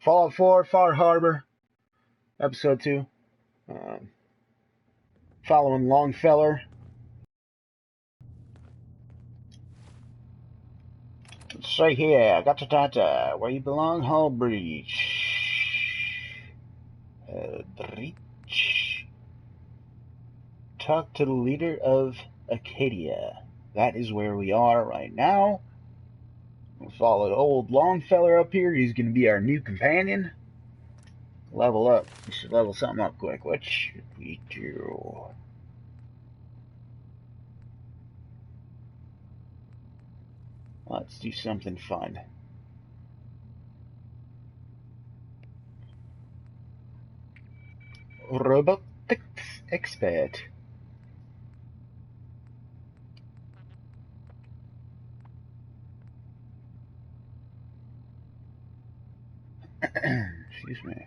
Fallout 4, Far Harbor, Episode 2. Following Longfellow. Let's see here. Got to data. Where you belong, Hull Breach. Breach. Talk to the leader of Acadia. That is where we are right now. We'll follow old Longfellow up here. He's going to be our new companion. Level up. We should level something up quick. What should we do? Let's do something fun. Robotics expert. Excuse me.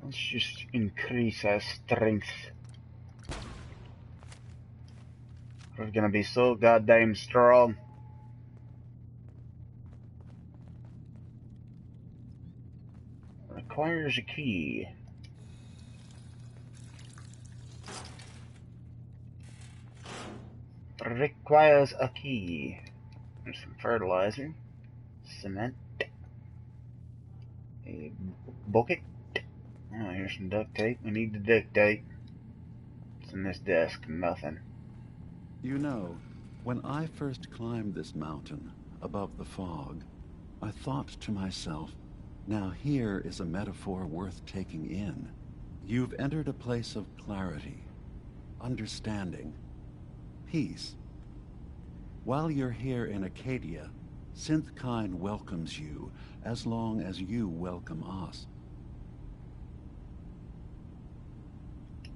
Let's just increase our strength. We're gonna be so goddamn strong. Requires a key. Requires a key. There's some fertilizer. Cement. A bucket. Oh, here's some duct tape. We need the duct tape. What's in this desk? Nothing. You know, when I first climbed this mountain above the fog, I thought to myself, now here is a metaphor worth taking in. You've entered a place of clarity, understanding, peace. While you're here in Acadia, Synthkind welcomes you as long as you welcome us.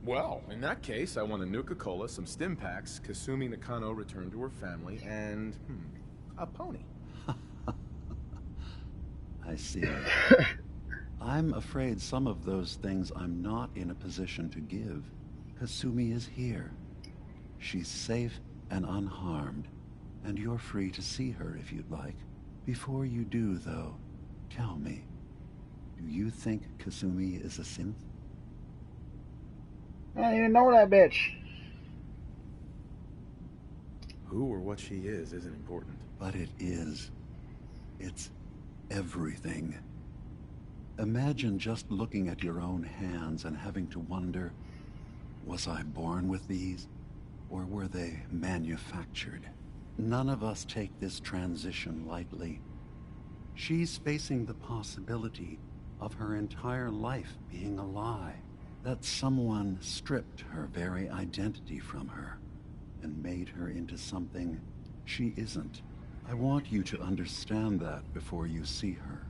Well, in that case, I want a Nuka-Cola, some stim packs, Kasumi Nakano returned to her family, and, a pony. I see. I'm afraid some of those things I'm not in a position to give. Kasumi is here. She's safe and unharmed, and you're free to see her if you'd like. Before you do, though, tell me, do you think Kasumi is a synth? I don't even know that bitch. Who or what she is isn't important. But it is. It's everything. Imagine just looking at your own hands and having to wonder, was I born with these, or were they manufactured? None of us take this transition lightly. She's facing the possibility of her entire life being a lie, that someone stripped her very identity from her and made her into something she isn't. I want you to understand that before you see her.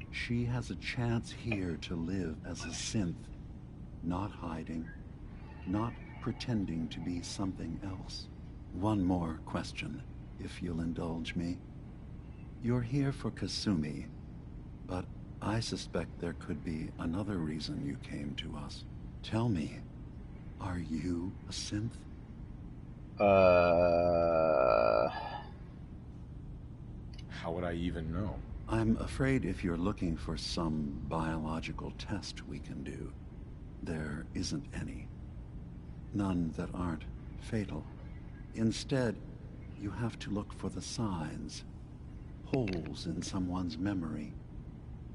She has a chance here to live as a synth, not hiding, not pretending to be something else. One more question, if you'll indulge me. You're here for Kasumi, but I suspect there could be another reason you came to us. Tell me, are you a synth? How would I even know? I'm afraid if you're looking for some biological test we can do, there isn't any. None that aren't fatal. Instead, you have to look for the signs, holes in someone's memory,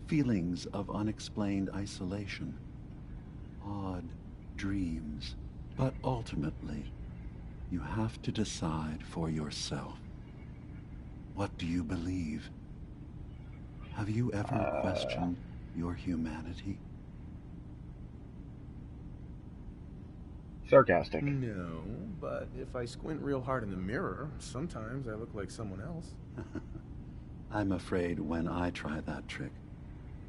feelings of unexplained isolation, odd dreams. But ultimately, you have to decide for yourself. What do you believe? Have you ever questioned your humanity? Sarcastic. No, but if I squint real hard in the mirror, sometimes I look like someone else. I'm afraid when I try that trick,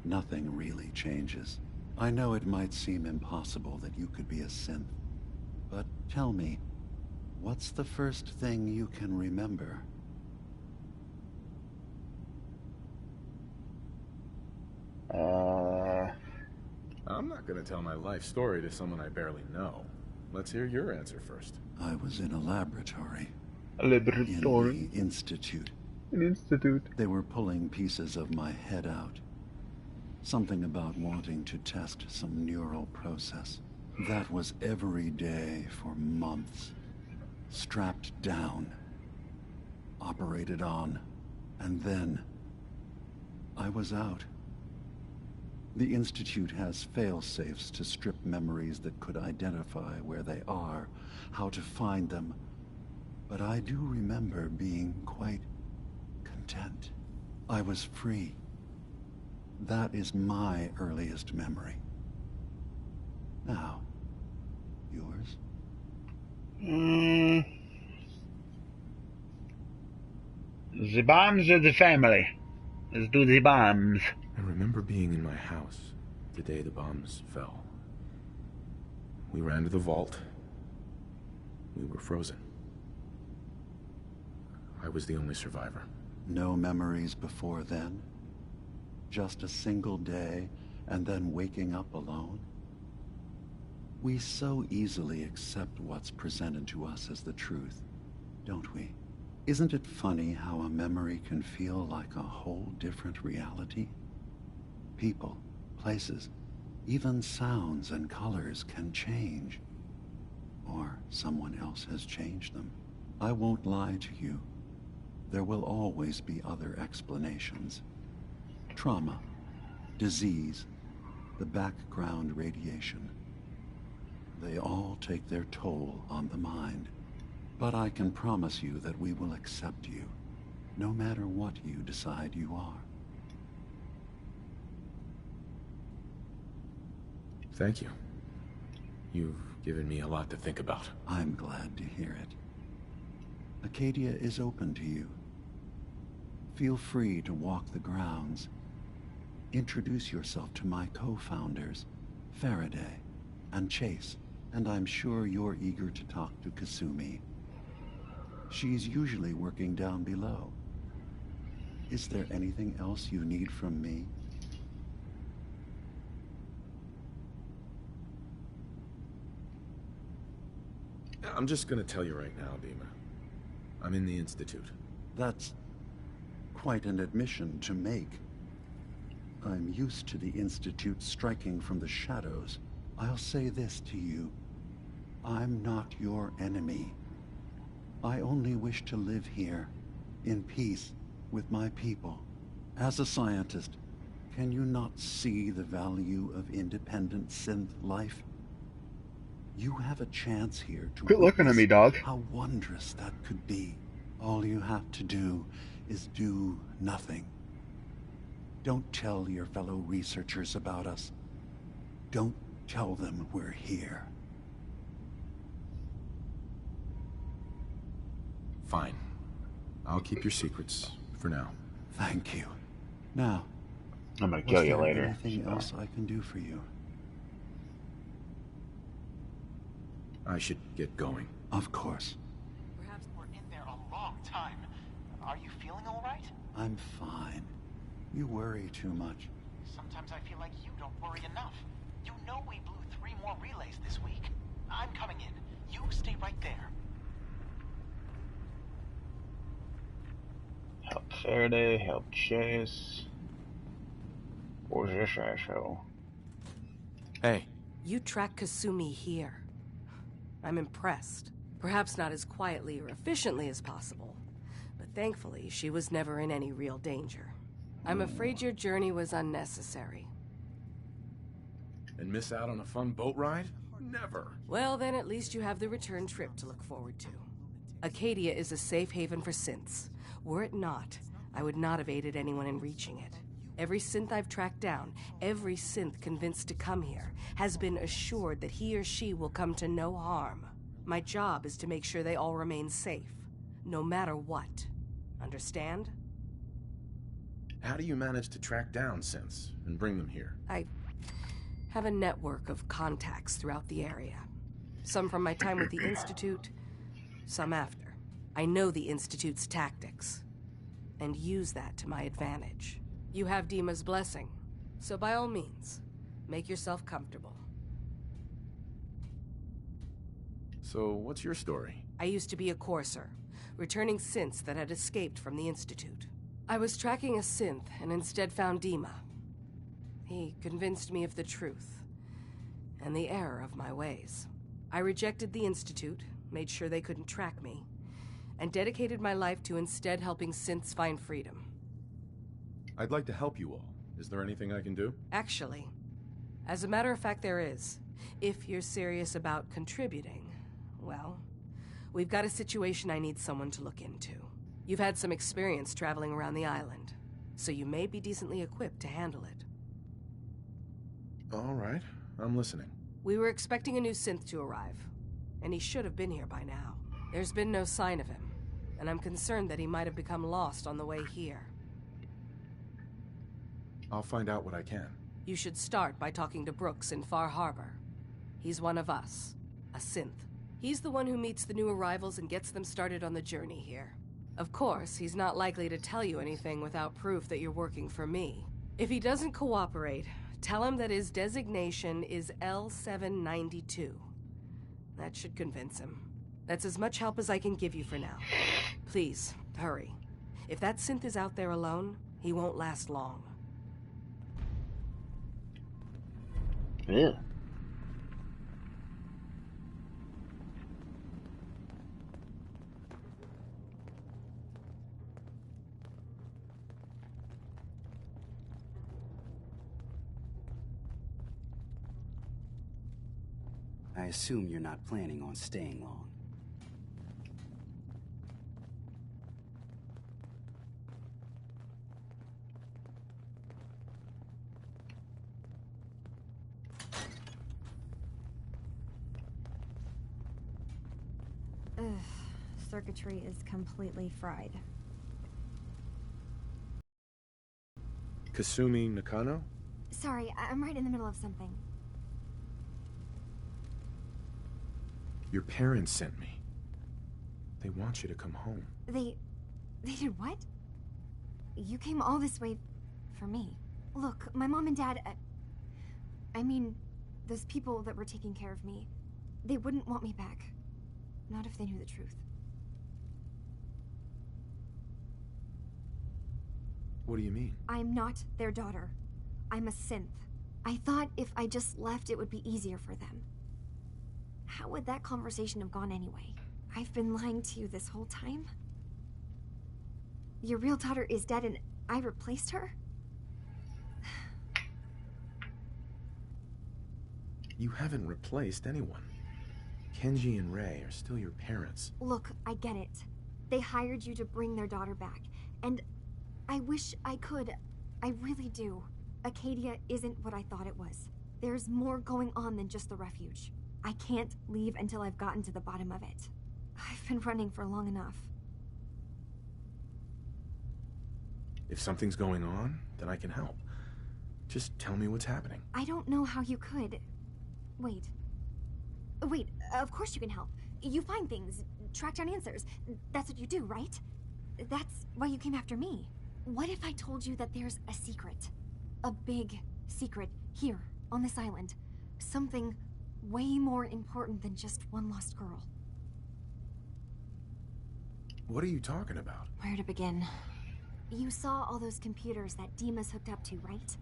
nothing really changes. I know it might seem impossible that you could be a synth, but tell me, what's the first thing you can remember? I'm not gonna tell my life story to someone I barely know. let's hear your answer first. I was in a laboratory. A laboratory. In the Institute. An institute. They were pulling pieces of my head out. Something about wanting to test some neural process. That was every day for months. Strapped down. Operated on. And then I was out. The Institute has fail-safes to strip memories that could identify where they are, how to find them. But I do remember being quite content. I was free. That is my earliest memory. Now, yours? The bombs or the family? Let's do the bombs. I remember being in my house the day the bombs fell. We ran to the vault. We were frozen. I was the only survivor. No memories before then? Just a single day, and then waking up alone? We so easily accept what's presented to us as the truth, don't we? Isn't it funny how a memory can feel like a whole different reality? People, places, even sounds and colors can change. Or someone else has changed them. I won't lie to you. There will always be other explanations. Trauma, disease, the background radiation. They all take their toll on the mind. But I can promise you that we will accept you, no matter what you decide you are. Thank you. You've given me a lot to think about. I'm glad to hear it. Acadia is open to you. Feel free to walk the grounds. Introduce yourself to my co-founders, Faraday and Chase, and I'm sure you're eager to talk to Kasumi. She's usually working down below. Is there anything else you need from me? I'm just gonna tell you right now, Dima. I'm in the Institute. That's quite an admission to make. I'm used to the Institute striking from the shadows. I'll say this to you. I'm not your enemy. I only wish to live here, in peace, with my people. As a scientist, can you not see the value of independent synth life? You have a chance here to Quit looking at me, witness dog. how wondrous that could be. All you have to do is do nothing. Don't tell your fellow researchers about us. Don't tell them we're here. Fine. I'll keep your secrets for now. Thank you. Now, I'm gonna kill was you there later. anything else I can do for you? I should get going. Of course. Perhaps we're in there a long time. Are you feeling all right? I'm fine. You worry too much. Sometimes I feel like you don't worry enough. You know we blew 3 more relays this week. I'm coming in. You stay right there. Help Faraday, help Chase. Where's this asshole? Hey. You track Kasumi here. I'm impressed. Perhaps not as quietly or efficiently as possible, but thankfully she was never in any real danger. I'm afraid your journey was unnecessary. And miss out on a fun boat ride? Never. Well, then at least you have the return trip to look forward to. Acadia is a safe haven for synths. Were it not, I would not have aided anyone in reaching it. Every synth I've tracked down, every synth convinced to come here, has been assured that he or she will come to no harm. My job is to make sure they all remain safe, no matter what. Understand? How do you manage to track down synths and bring them here? I have a network of contacts throughout the area. Some from my time with the Institute, some after. I know the Institute's tactics, and use that to my advantage. You have Dima's blessing, so by all means, make yourself comfortable. So, what's your story? I used to be a courser, returning synths that had escaped from the Institute. I was tracking a synth and instead found Dima. He convinced me of the truth and the error of my ways. I rejected the Institute, made sure they couldn't track me, and dedicated my life to instead helping synths find freedom. I'd like to help you all. Is there anything I can do? Actually, as a matter of fact, there is. If you're serious about contributing, well, we've got a situation I need someone to look into. You've had some experience traveling around the island, so you may be decently equipped to handle it. All right, I'm listening. We were expecting a new synth to arrive, and he should have been here by now. There's been no sign of him, and I'm concerned that he might have become lost on the way here. I'll find out what I can. You should start by talking to Brooks in Far Harbor. He's one of us, a synth. He's the one who meets the new arrivals and gets them started on the journey here. Of course, he's not likely to tell you anything without proof that you're working for me. If he doesn't cooperate, tell him that his designation is L792. That should convince him. That's as much help as I can give you for now. Please, hurry. If that synth is out there alone, he won't last long. Yeah. I assume you're not planning on staying long. Ugh, circuitry is completely fried. Kasumi Nakano? Sorry, I'm right in the middle of something. Your parents sent me. They want you to come home. They did what? You came all this way for me. Look, my mom and dad, I mean, those people that were taking care of me, they wouldn't want me back. Not if they knew the truth. What do you mean? I'm not their daughter. I'm a synth. I thought if I just left, it would be easier for them. How would that conversation have gone anyway? I've been lying to you this whole time? Your real daughter is dead and I replaced her? You haven't replaced anyone. Kenji and Rei are still your parents. Look, I get it. They hired you to bring their daughter back, and I wish I could. I really do. Acadia isn't what I thought it was. There's more going on than just the refuge. I can't leave until I've gotten to the bottom of it. I've been running for long enough. If something's going on, then I can help. Just tell me what's happening. I don't know how you could. Wait, of course you can help. You find things, track down answers. That's what you do, right? That's why you came after me. What if I told you that there's a secret? A big secret here, on this island. Something way more important than just one lost girl. What are you talking about? Where to begin? You saw all those computers that Dima's hooked up to, right?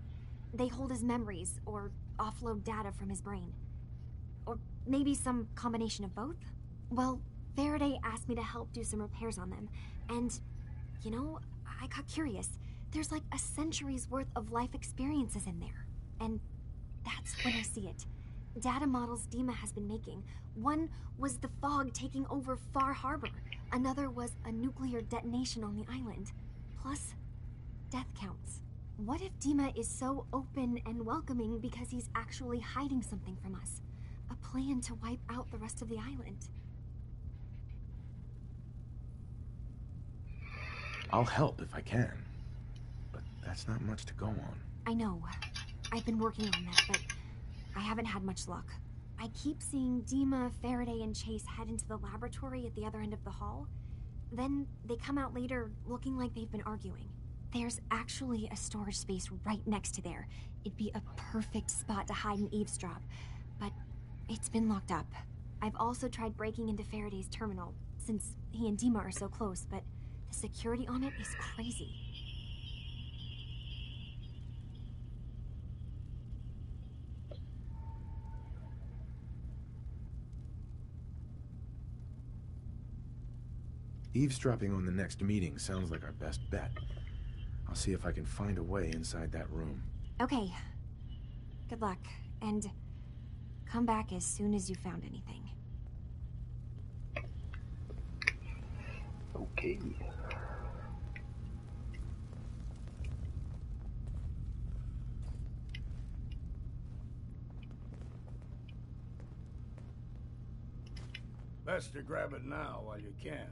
They hold his memories, or offload data from his brain. Or maybe some combination of both? Well, Faraday asked me to help do some repairs on them, and, you know, I got curious. There's like a century's worth of life experiences in there. And that's when I see it. Data models Dima has been making. One was the fog taking over Far Harbor. Another was a nuclear detonation on the island. Plus, death counts. What if Dima is so open and welcoming because he's actually hiding something from us? A plan to wipe out the rest of the island. I'll help if I can. But that's not much to go on. I know. I've been working on that, but I haven't had much luck. I keep seeing Dima, Faraday, and Chase head into the laboratory at the other end of the hall. Then they come out later looking like they've been arguing. There's actually a storage space right next to there. It'd be a perfect spot to hide and eavesdrop, but it's been locked up. I've also tried breaking into Faraday's terminal, since he and Dima are so close, but the security on it is crazy. Eavesdropping on the next meeting sounds like our best bet. I'll see if I can find a way inside that room. Okay. Good luck, and come back as soon as you found anything. Okay. Best to grab it now while you can.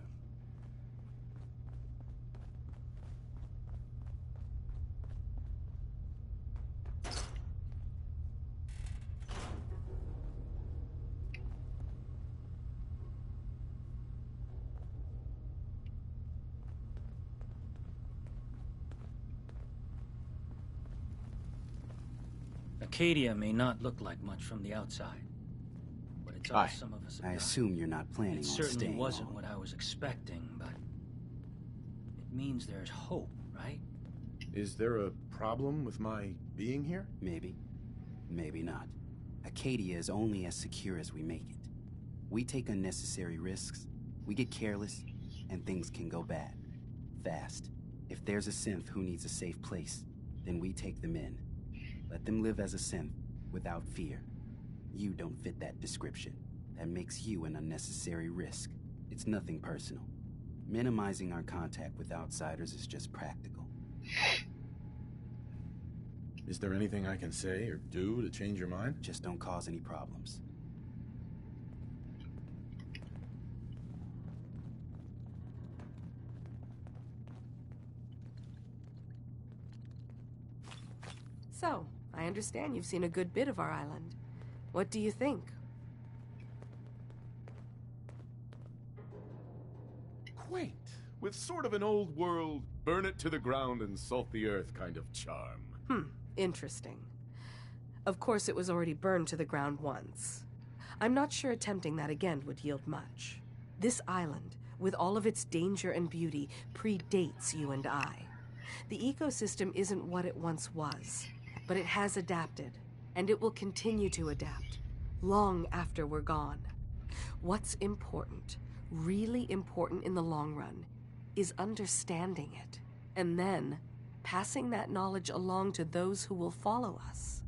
Acadia may not look like much from the outside, but it's all some of us have I done. assume you're not planning on It staying certainly wasn't long. what I was expecting, but it means there's hope, right? Is there a problem with my being here? Maybe. Maybe not. Acadia is only as secure as we make it. We take unnecessary risks, we get careless, and things can go bad. Fast. If there's a synth who needs a safe place, then we take them in. Let them live as a synth, without fear. You don't fit that description. That makes you an unnecessary risk. It's nothing personal. Minimizing our contact with outsiders is just practical. Is there anything I can say or do to change your mind? Just don't cause any problems. So, I understand you've seen a good bit of our island. What do you think? Quaint, with sort of an old world, burn it to the ground and salt the earth kind of charm. Interesting. Of course, it was already burned to the ground once. I'm not sure attempting that again would yield much. This island, with all of its danger and beauty, predates you and I. The ecosystem isn't what it once was, but it has adapted, and it will continue to adapt, long after we're gone. What's important, really important in the long run, is understanding it, and then passing that knowledge along to those who will follow us.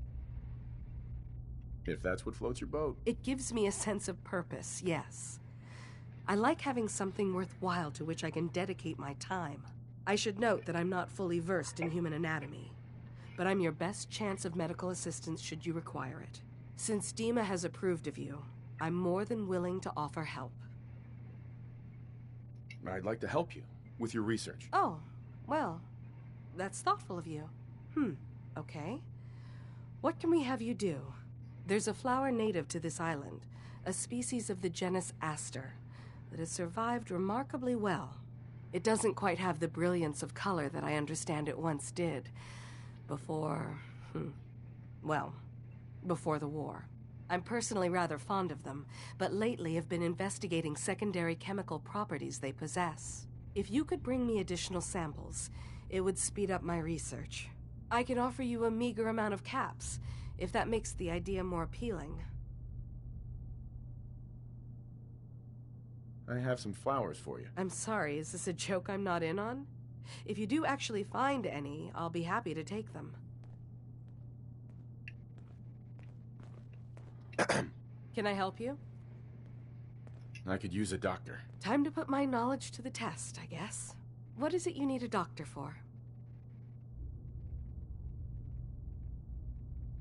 If that's what floats your boat. It gives me a sense of purpose, yes. I like having something worthwhile to which I can dedicate my time. I should note that I'm not fully versed in human anatomy, but I'm your best chance of medical assistance should you require it. Since Dima has approved of you, I'm more than willing to offer help. I'd like to help you with your research. Oh, well, that's thoughtful of you. Okay. What can we have you do? There's a flower native to this island, a species of the genus Aster, that has survived remarkably well. It doesn't quite have the brilliance of color that I understand it once did. Before the war. I'm personally rather fond of them, but lately have been investigating secondary chemical properties they possess. If you could bring me additional samples, it would speed up my research. I can offer you a meager amount of caps, if that makes the idea more appealing. I have some flowers for you. I'm sorry, is this a joke I'm not in on? If you do actually find any, I'll be happy to take them. Can I help you? I could use a doctor. Time to put my knowledge to the test, I guess. What is it you need a doctor for?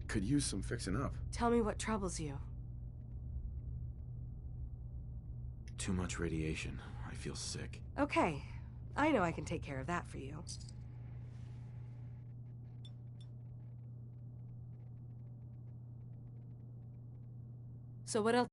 Could use some fixing up. Tell me what troubles you. Too much radiation. I feel sick. Okay, I know I can take care of that for you. So what else?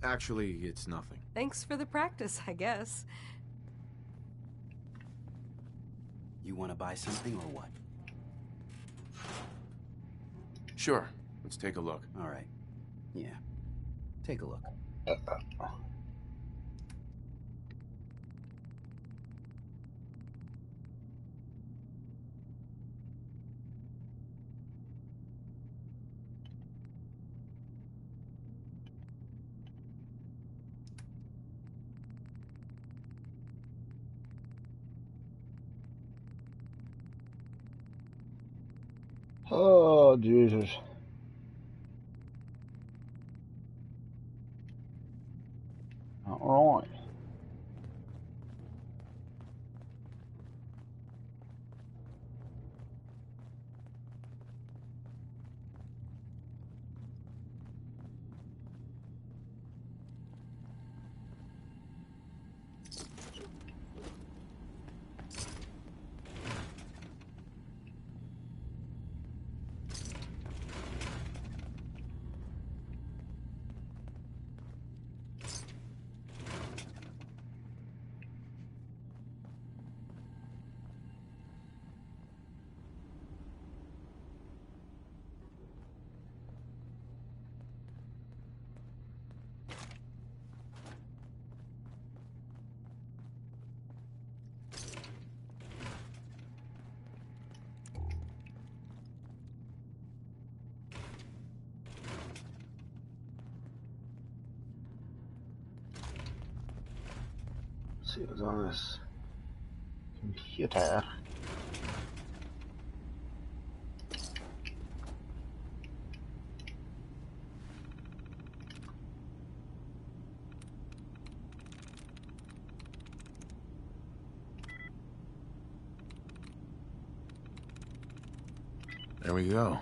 Actually, it's nothing. Thanks for the practice, I guess. want to buy something or what? Sure, let's take a look. All right. Yeah. Take a look. Oh, Jesus. All right. Let's see what's on this computer. There we go.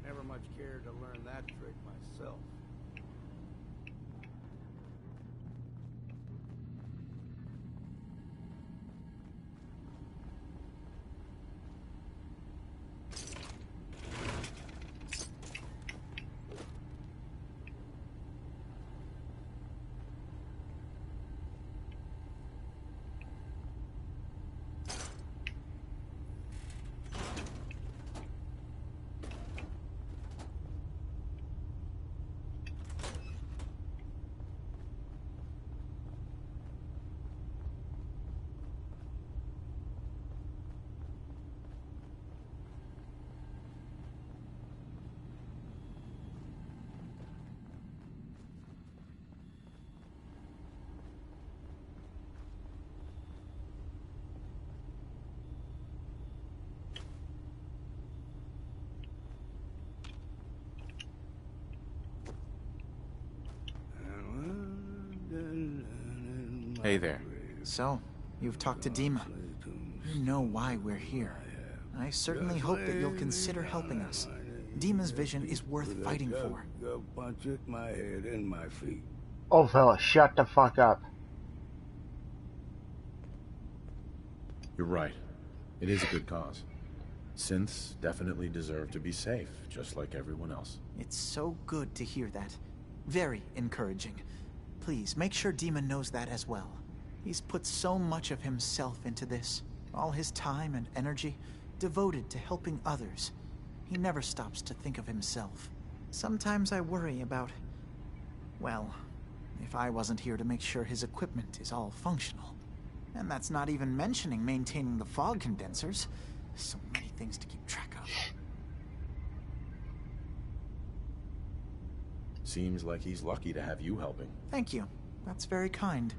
Never much cared to learn that trick myself. Hey there. So, you've talked to Dima. You know why we're here. I certainly hope that you'll consider helping us. Dima's vision is worth fighting for. My head and my feet. Oh, fella, shut the fuck up. You're right. It is a good cause. Synths definitely deserve to be safe, just like everyone else. It's so good to hear that. Very encouraging. Please, make sure Dima knows that as well. He's put so much of himself into this. All his time and energy devoted to helping others. He never stops to think of himself. Sometimes I worry about... well, if I wasn't here to make sure his equipment is all functional. And that's not even mentioning maintaining the fog condensers. So many things to keep track of. Seems like he's lucky to have you helping. Thank you. That's very kind.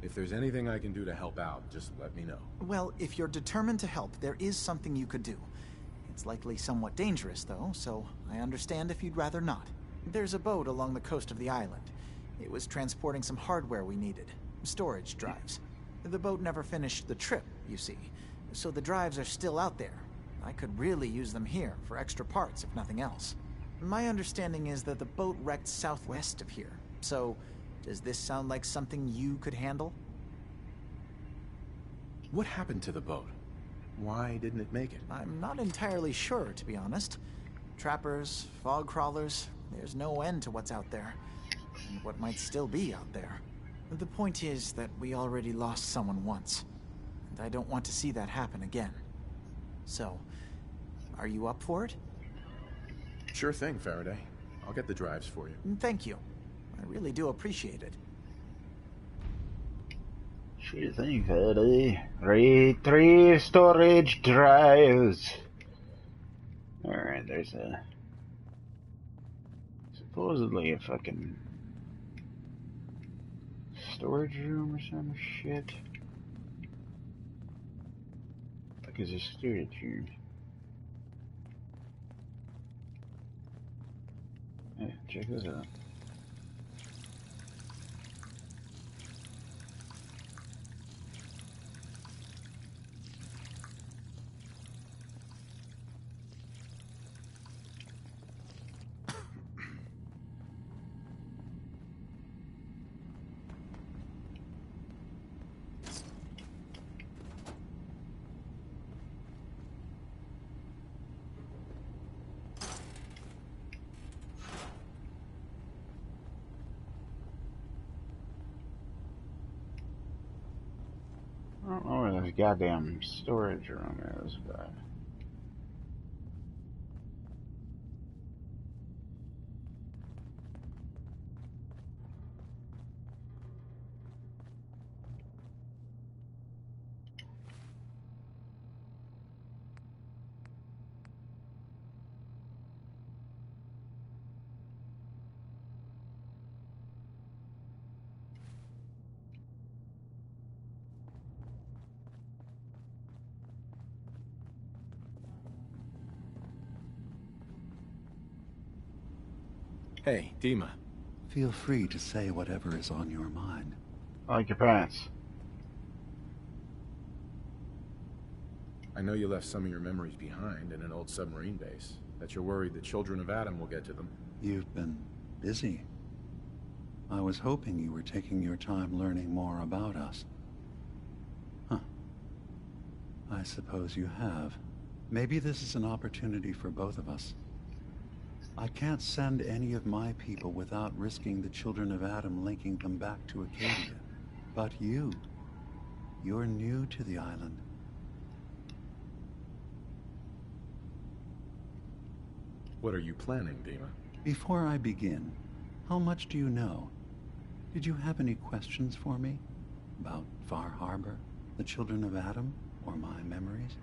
If there's anything I can do to help out, just let me know. Well, if you're determined to help, there is something you could do. It's likely somewhat dangerous, though, so I understand if you'd rather not. There's a boat along the coast of the island. It was transporting some hardware we needed. Storage drives. The boat never finished the trip, you see, so the drives are still out there. I could really use them here for extra parts, if nothing else. My understanding is that the boat wrecked southwest of here, so does this sound like something you could handle? What happened to the boat? Why didn't it make it? I'm not entirely sure, to be honest. Trappers, fog crawlers, there's no end to what's out there. And what might still be out there. The point is that we already lost someone once. And I don't want to see that happen again. So, are you up for it? Sure thing, Faraday. I'll get the drives for you. Thank you. I really do appreciate it. Sure thing, Faraday. Retrieve storage drives. Alright, there's a... supposedly a fucking... storage room or some shit. Fuck is a storage room? Hey, check this out. I don't know where this goddamn storage room is, but... Hey, Dima. Feel free to say whatever is on your mind. I like your pants. I know you left some of your memories behind in an old submarine base. That you're worried the children of Adam will get to them. You've been busy. I was hoping you were taking your time learning more about us. Huh. I suppose you have. Maybe this is an opportunity for both of us. I can't send any of my people without risking the children of Adam linking them back to Acadia. But you're new to the island. What are you planning, Dima? Before I begin, how much do you know? Did you have any questions for me? About Far Harbor, the children of Adam, or my memories?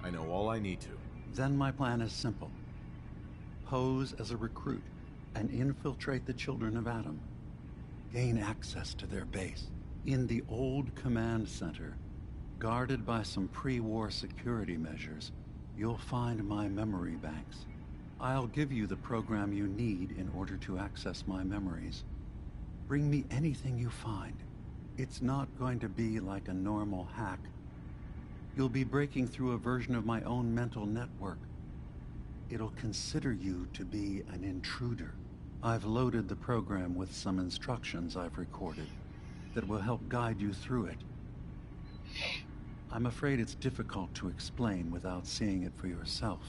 I know all I need to. Then my plan is simple. Pose as a recruit and infiltrate the children of Adam. Gain access to their base in the old command center. Guarded by some pre-war security measures, you'll find my memory banks. I'll give you the program you need in order to access my memories. Bring me anything you find. It's not going to be like a normal hack. You'll be breaking through a version of my own mental network. It'll consider you to be an intruder. I've loaded the program with some instructions I've recorded that will help guide you through it. I'm afraid it's difficult to explain without seeing it for yourself.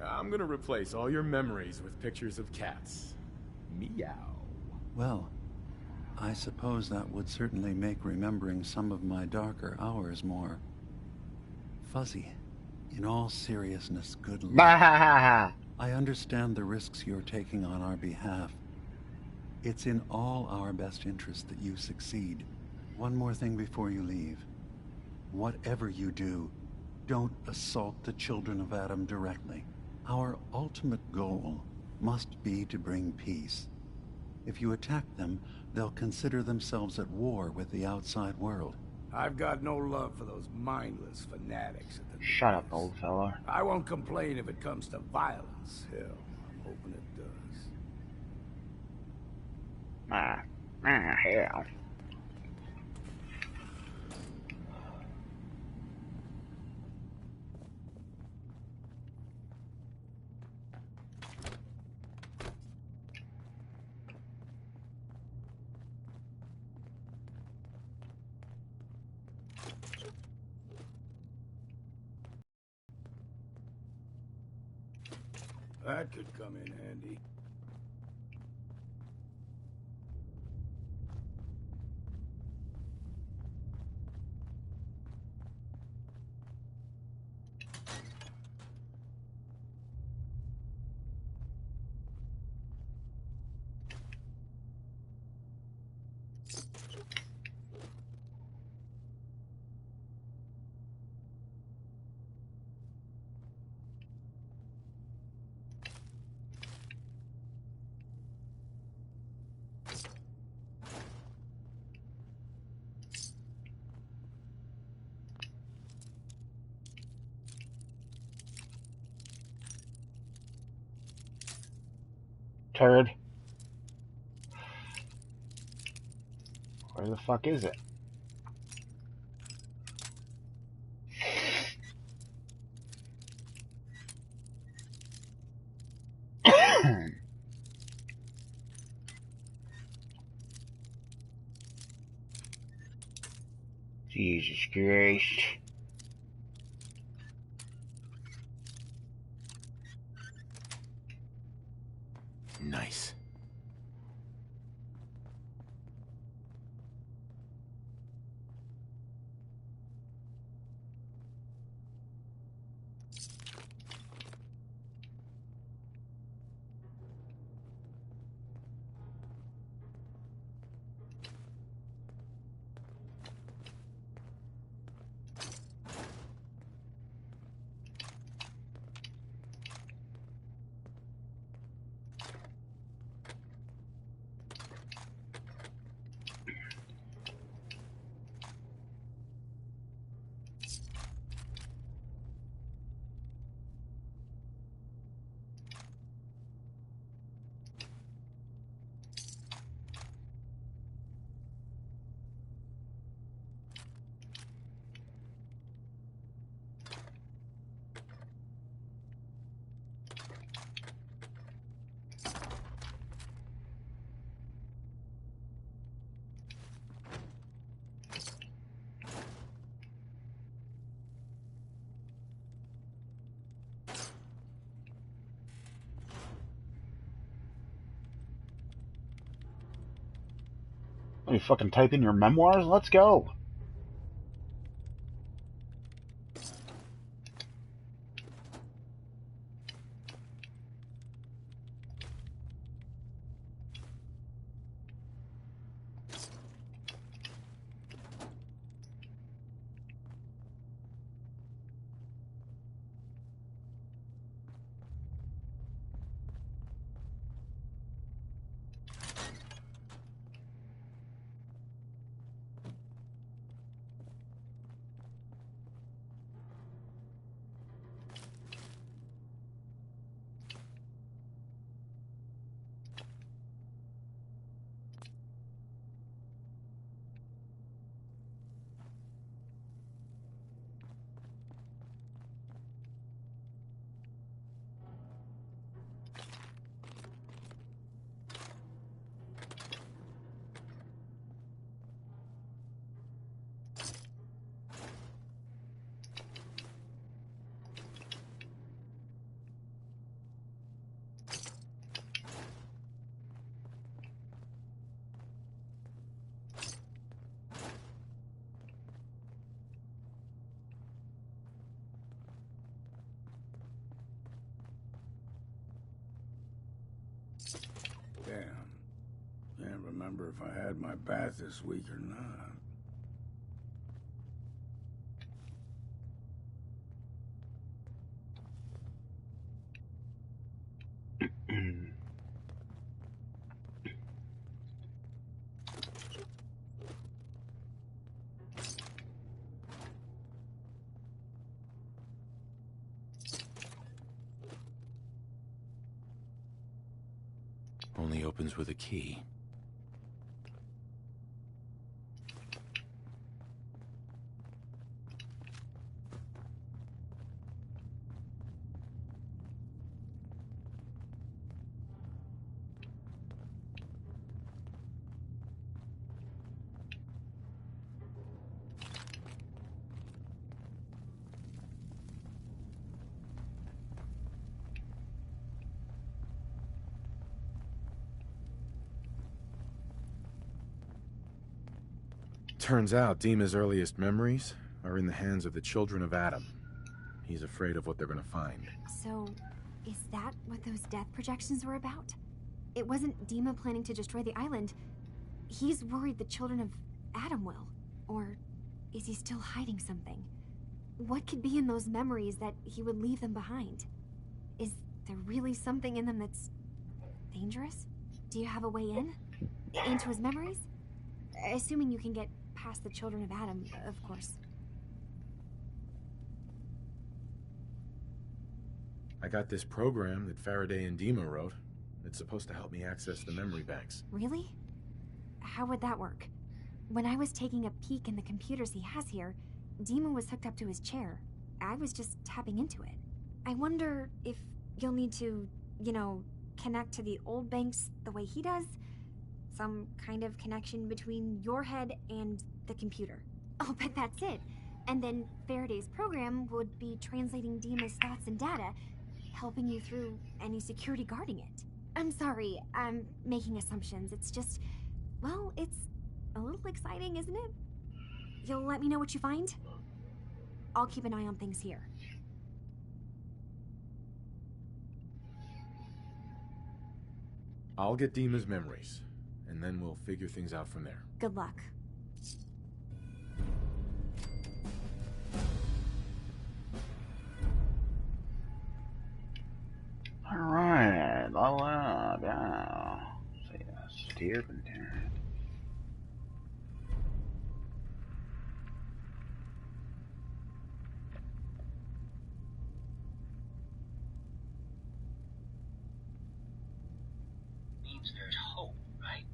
I'm gonna replace all your memories with pictures of cats. Meow. Well, I suppose that would certainly make remembering some of my darker hours more fuzzy. In all seriousness, good luck. I understand the risks you're taking on our behalf. It's in all our best interest that you succeed. One more thing before you leave. Whatever you do, don't assault the children of Adam directly. Our ultimate goal must be to bring peace. If you attack them, they'll consider themselves at war with the outside world. I've got no love for those mindless fanatics at the Shut up, old fella. I won't complain if it comes to violence. Hell, I'm hoping it does. Hell. That could come in handy. Turd. Where the fuck is it? Jesus Christ. Nice. Let me fucking type in your memoirs. Let's go. remember if I had my bath this week or not. Only opens with a key. Turns out Dima's earliest memories are in the hands of the children of Adam. He's afraid of what they're gonna find. So, is that what those death projections were about? It wasn't Dima planning to destroy the island. He's worried the children of Adam will. Or is he still hiding something? What could be in those memories that he would leave them behind? Is there really something in them that's dangerous? Do you have a way in? Into his memories? Assuming you can get past the children of Adam, of course. I got this program that Faraday and Dima wrote. It's supposed to help me access the memory banks. Really? How would that work? When I was taking a peek in the computers he has here, Dima was hooked up to his chair. I was just tapping into it. I wonder if you'll need to, connect to the old banks the way he does? Some kind of connection between your head and the computer. Oh, but that's it. And then Faraday's program would be translating Dima's thoughts and data, helping you through any security guarding it. I'm sorry, I'm making assumptions. It's just, well, it's a little exciting, isn't it? You'll let me know what you find? I'll keep an eye on things here. I'll get Dima's memories, and then we'll figure things out from there. Good luck. Alright, yeah. See, steer content. Means there's hope, right?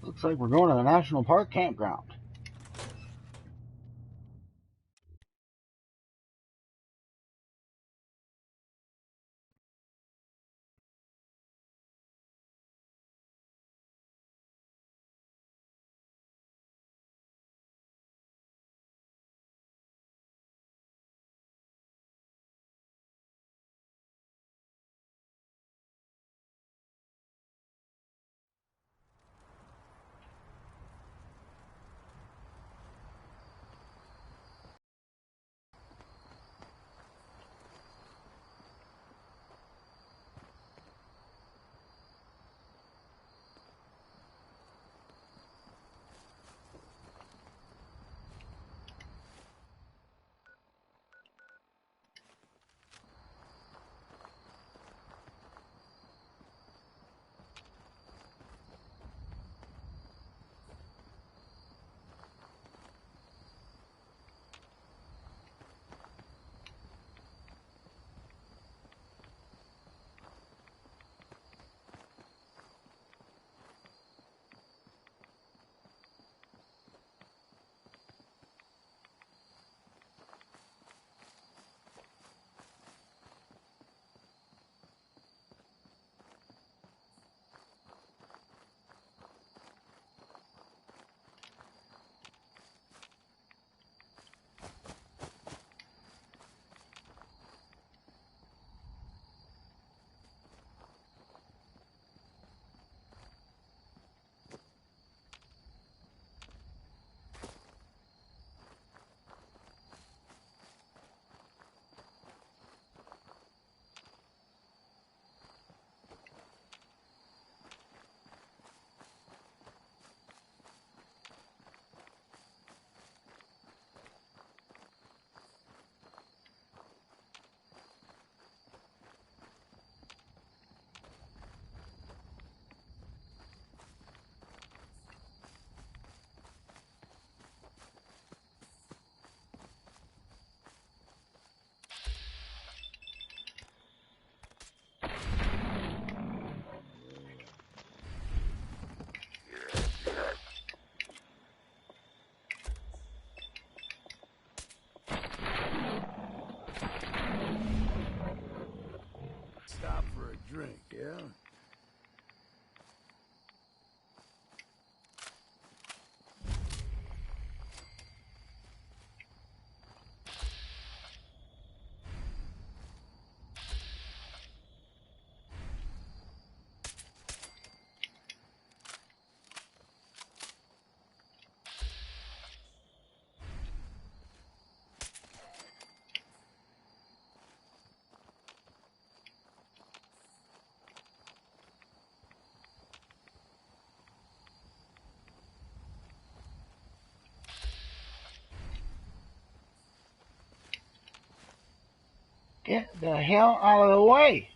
Looks like we're going to the National Park campground. Get the hell out of the way!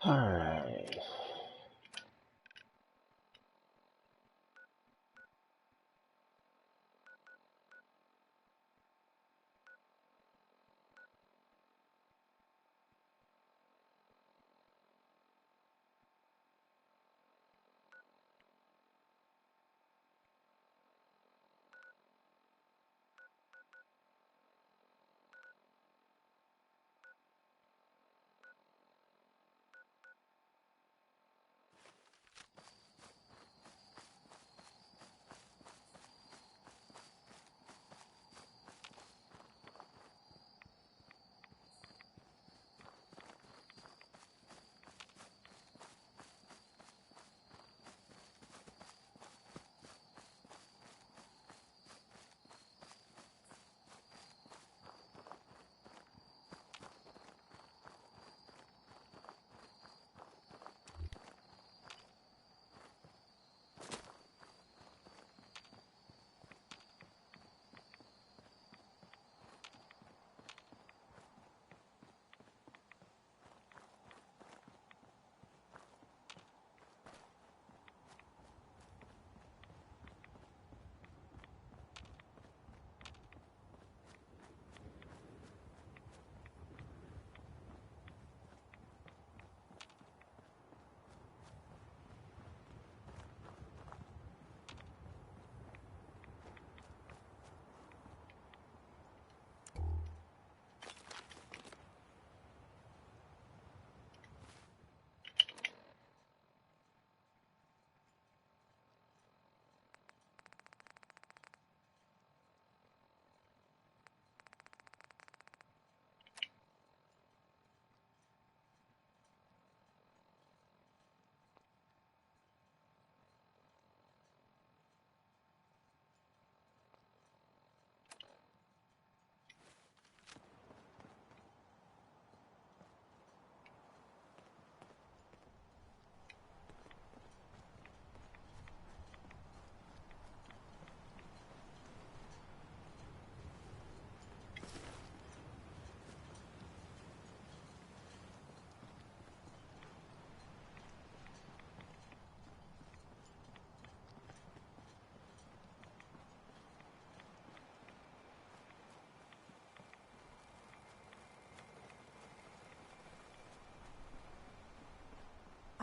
Alright.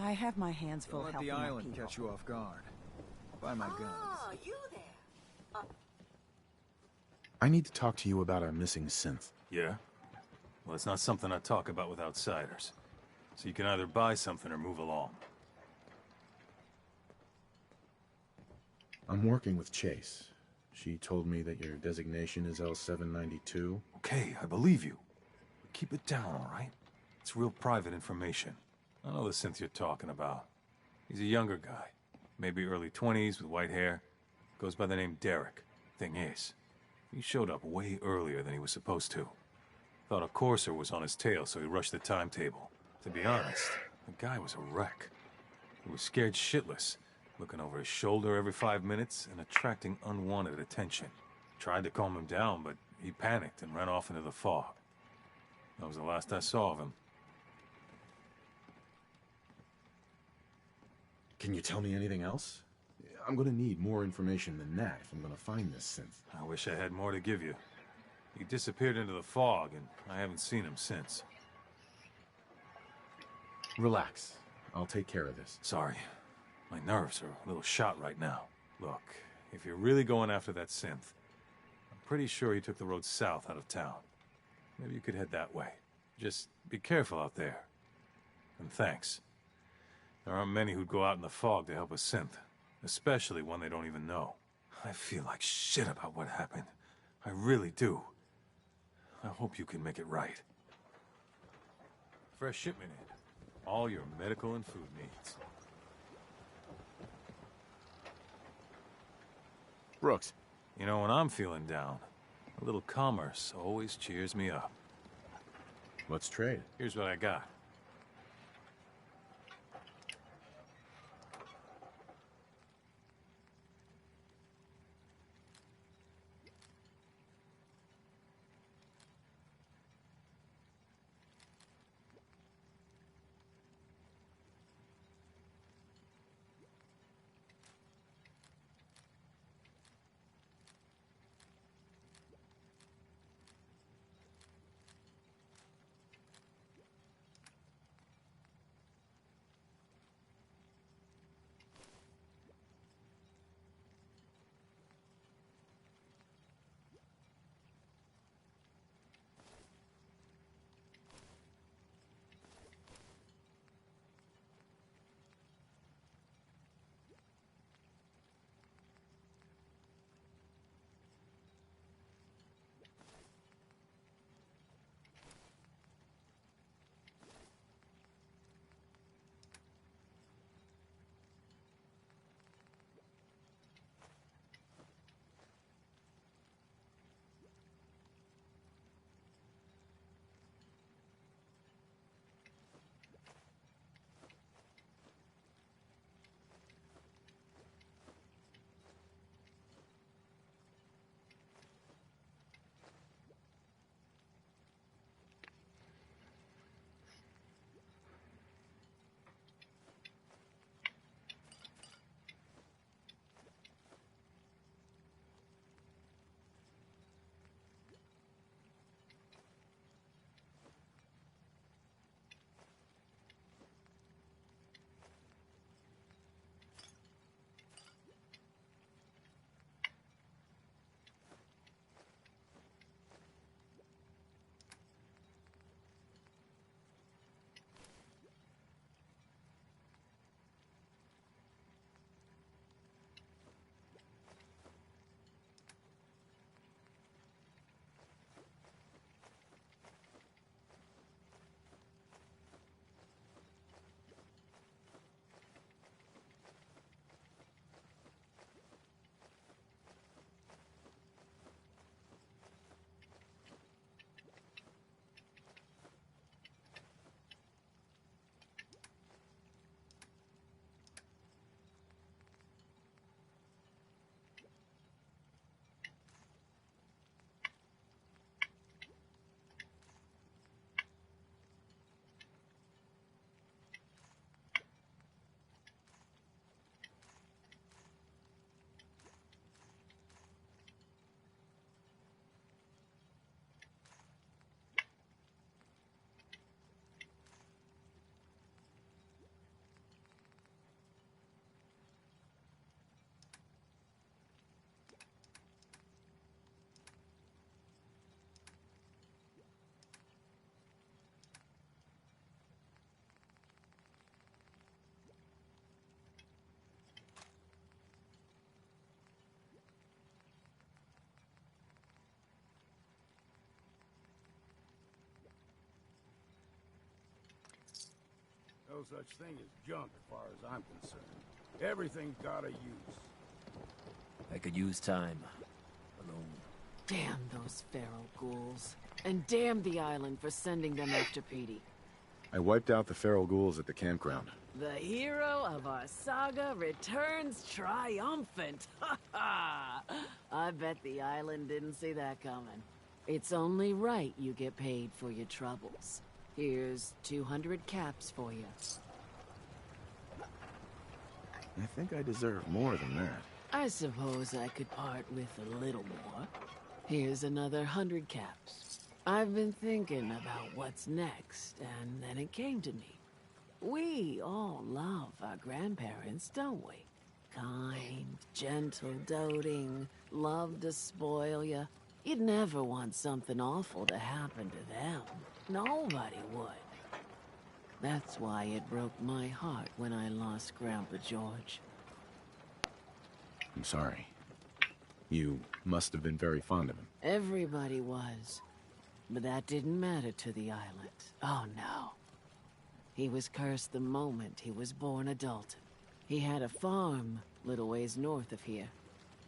I have my hands full Don't let helping the my island people. catch you off guard. Buy my guns. Oh, you there. I need to talk to you about a missing synth. Yeah? Well, it's not something I talk about with outsiders. So you can either buy something or move along. I'm working with Chase. She told me that your designation is L792. Okay, I believe you. But keep it down, all right? It's real private information. I know the synth you're talking about. He's a younger guy. Maybe early 20s with white hair. Goes by the name Derek. Thing is, he showed up way earlier than he was supposed to. Thought a courser was on his tail, so he rushed the timetable. To be honest, the guy was a wreck. He was scared shitless, looking over his shoulder every 5 minutes and attracting unwanted attention. Tried to calm him down, but he panicked and ran off into the fog. That was the last I saw of him. Can you tell me anything else? I'm gonna need more information than that if I'm gonna find this synth. I wish I had more to give you. He disappeared into the fog, and I haven't seen him since. Relax. I'll take care of this. Sorry. My nerves are a little shot right now. Look, if you're really going after that synth, I'm pretty sure he took the road south out of town. Maybe you could head that way. Just be careful out there. And thanks. There aren't many who'd go out in the fog to help a synth, especially one they don't even know. I feel like shit about what happened. I really do. I hope you can make it right. Fresh shipment in. All your medical and food needs. Brooks. You know, when I'm feeling down, a little commerce always cheers me up. Let's trade. Here's what I got. no such thing as junk as far as I'm concerned. Everything's got a use. I could use time. Alone. Damn those feral ghouls. And damn the island for sending them after Petey. I wiped out the feral ghouls at the campground. The hero of our saga returns triumphant. Ha ha! I bet the island didn't see that coming. It's only right you get paid for your troubles. Here's 200 caps for you. I think I deserve more than that. I suppose I could part with a little more. Here's another 100 caps. I've been thinking about what's next, and then it came to me. We all love our grandparents, don't we? Kind, gentle, doting, love to spoil you. You'd never want something awful to happen to them. Nobody would. That's why it broke my heart when I lost Grandpa George. I'm sorry. You must have been very fond of him. Everybody was. But that didn't matter to the island. Oh, no. He was cursed the moment he was born a Dalton. He had a farm little ways north of here.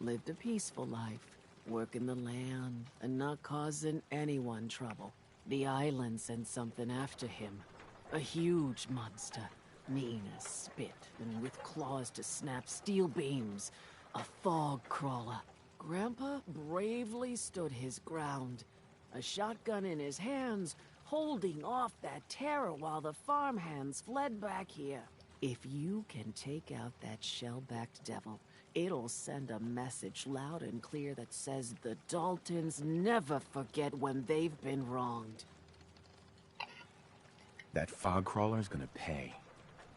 Lived a peaceful life, working the land and not causing anyone trouble. The island sent something after him. A huge monster, mean as spit and with claws to snap steel beams. A fog crawler. Grandpa bravely stood his ground. A shotgun in his hands, holding off that terror while the farmhands fled back here. If you can take out that shell-backed devil, it'll send a message loud and clear that says the Daltons never forget when they've been wronged. That fog crawler's gonna pay.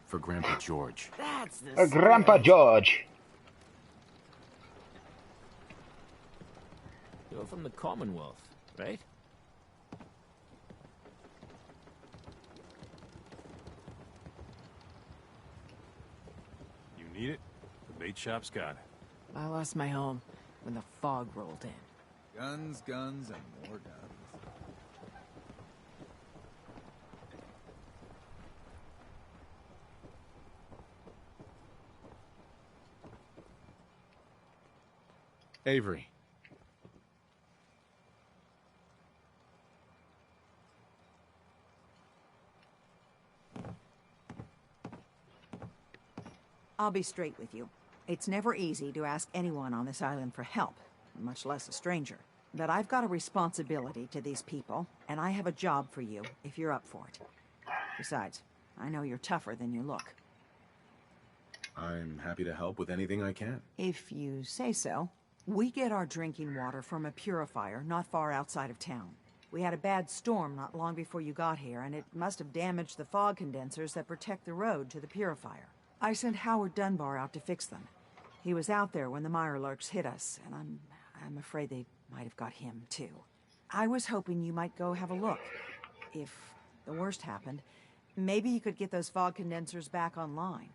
For Grandpa George. That's the Grandpa George! You're from the Commonwealth, right? You need it? The bait shop's got it. I lost my home when the fog rolled in. Guns, guns, and more guns. Avery. I'll be straight with you. It's never easy to ask anyone on this island for help, much less a stranger. But I've got a responsibility to these people, and I have a job for you if you're up for it. Besides, I know you're tougher than you look. I'm happy to help with anything I can. If you say so. We get our drinking water from a purifier not far outside of town. We had a bad storm not long before you got here, and it must have damaged the fog condensers that protect the road to the purifier. I sent Howard Dunbar out to fix them. He was out there when the Mirelurks hit us, and I'm afraid they might have got him, too. I was hoping you might go have a look. If the worst happened, maybe you could get those fog condensers back online.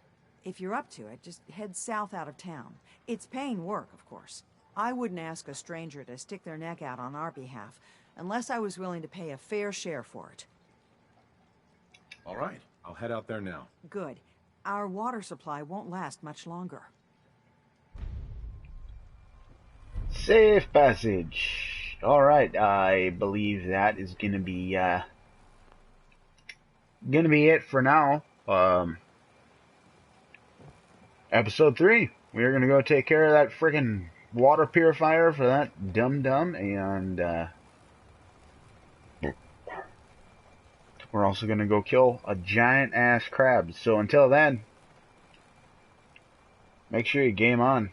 If you're up to it, just head south out of town. It's paying work, of course. I wouldn't ask a stranger to stick their neck out on our behalf, unless I was willing to pay a fair share for it. All right, I'll head out there now. Good. Our water supply won't last much longer. Safe passage. Alright, I believe that is gonna be it for now. Episode 3. We're gonna go take care of that friggin' water purifier for that dum-dum, and we're also gonna go kill a giant ass crab. So until then, make sure you game on.